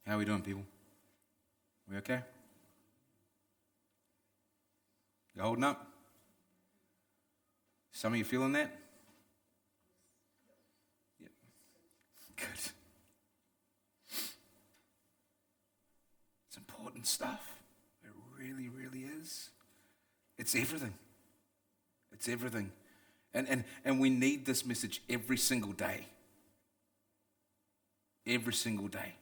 How are we doing, people? We okay? You holding up? Some of you feeling that? Yep. Good. It's important stuff. It really, really is. It's everything. It's everything. And we need this message every single day. Every single day.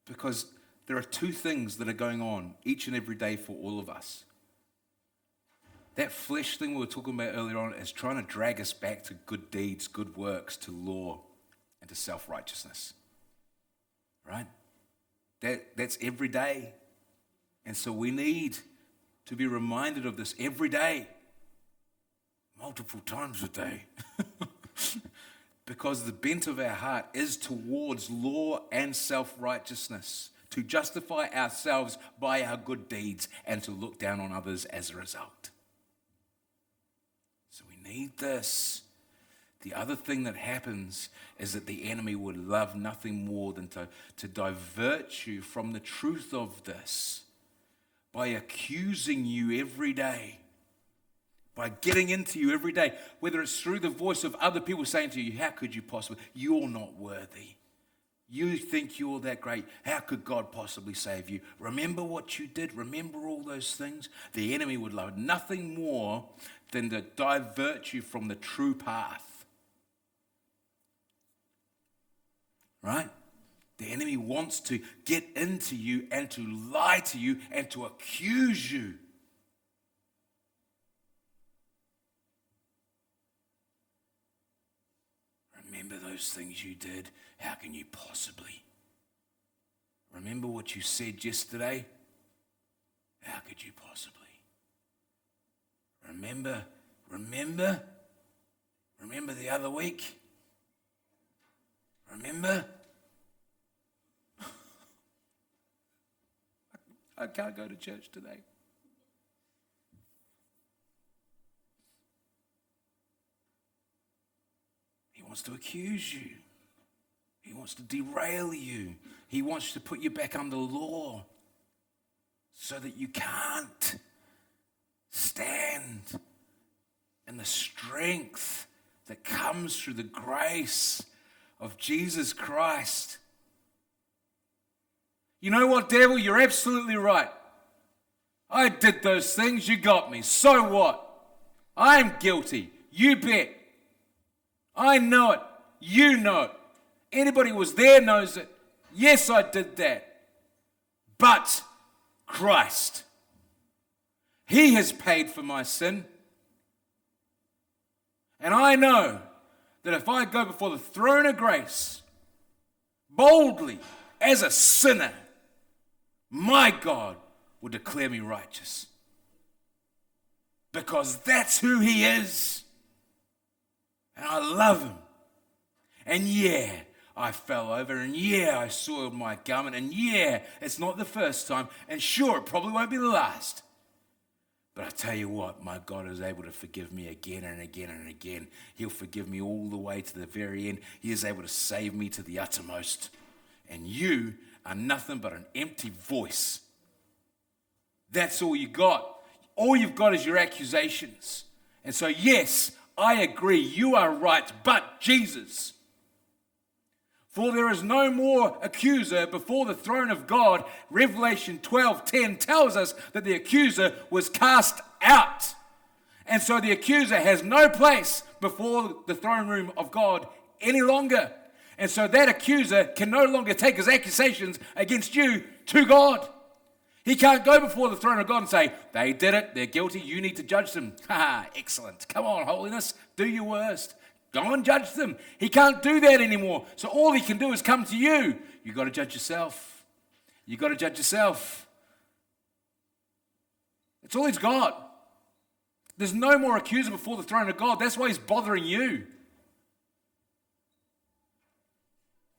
Because there are two things that are going on each and every day for all of us. That flesh thing we were talking about earlier on is trying to drag us back to good deeds, good works, to law, and to self-righteousness. Right? That's every day. And so we need to be reminded of this every day, multiple times a day. Because the bent of our heart is towards law and self-righteousness, to justify ourselves by our good deeds and to look down on others as a result. So we need this. The other thing that happens is that the enemy would love nothing more than to divert you from the truth of this by accusing you every day. By getting into you every day, whether it's through the voice of other people saying to you, how could you possibly, you're not worthy. You think you're that great. How could God possibly save you? Remember what you did. Remember all those things. The enemy would love nothing more than to divert you from the true path. Right? The enemy wants to get into you and to lie to you and to accuse you. Remember those things you did. How can you possibly? Remember what you said yesterday? How could you possibly? Remember the other week? Remember? I can't go to church today. He wants to accuse you. He wants to derail you. He wants to put you back under law so that you can't stand in the strength that comes through the grace of Jesus Christ. You know what, devil? You're absolutely right. I did those things. You got me. So what? I'm guilty. You bet. I know it. You know it. Anybody who was there knows it. Yes, I did that. But Christ, He has paid for my sin. And I know that if I go before the throne of grace boldly as a sinner, my God will declare me righteous. Because that's who He is. And I love Him. And yeah, I fell over. And yeah, I soiled my garment. And yeah, it's not the first time. And sure, it probably won't be the last. But I tell you what, my God is able to forgive me again and again and again. He'll forgive me all the way to the very end. He is able to save me to the uttermost. And you are nothing but an empty voice. That's all you got. All you've got is your accusations. And so yes, I agree, you are right, but Jesus. For there is no more accuser before the throne of God. Revelation 12:10 tells us that the accuser was cast out. And so the accuser has no place before the throne room of God any longer. And so that accuser can no longer take his accusations against you to God. He can't go before the throne of God and say, they did it, they're guilty, you need to judge them. Ha, excellent. Come on, holiness, do your worst. Go and judge them. He can't do that anymore. So all he can do is come to you. You've got to judge yourself. You've got to judge yourself. That's all he's got. There's no more accuser before the throne of God. That's why he's bothering you.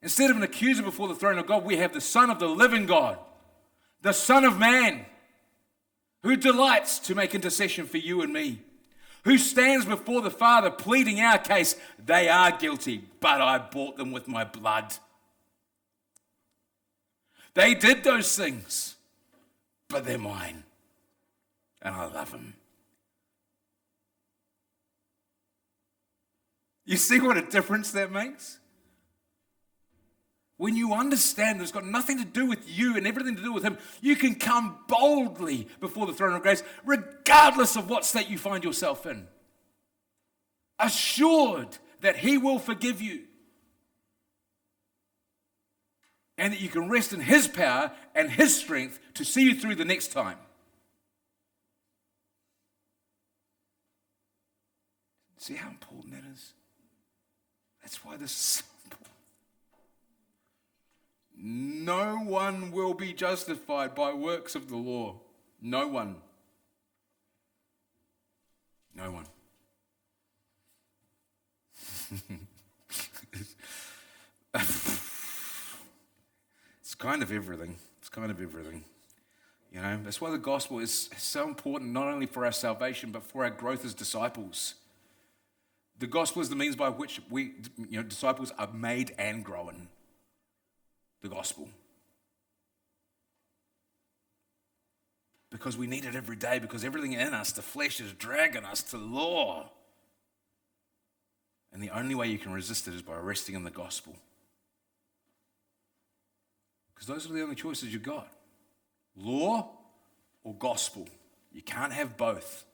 Instead of an accuser before the throne of God, we have the Son of the living God, the Son of Man, who delights to make intercession for you and me, Who stands before the Father pleading our case? They are guilty, but I bought them with my blood. They did those things, but they're mine, and I love them. You see what a difference that makes? When you understand that it's got nothing to do with you and everything to do with him, you can come boldly before the throne of grace, regardless of what state you find yourself in. Assured that he will forgive you. And that you can rest in his power and his strength to see you through the next time. See how important that is? That's why this is so important. No one will be justified by works of the law. No one. No one. It's kind of everything. It's kind of everything. You know, that's why the gospel is so important, not only for our salvation, but for our growth as disciples. The gospel is the means by which disciples are made and grown. The gospel. Because we need it every day, because everything in us, the flesh, is dragging us to law. And the only way you can resist it is by resting in the gospel. Because those are the only choices you've got. Law or gospel. You can't have both.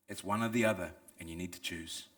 It's one or the other, and you need to choose.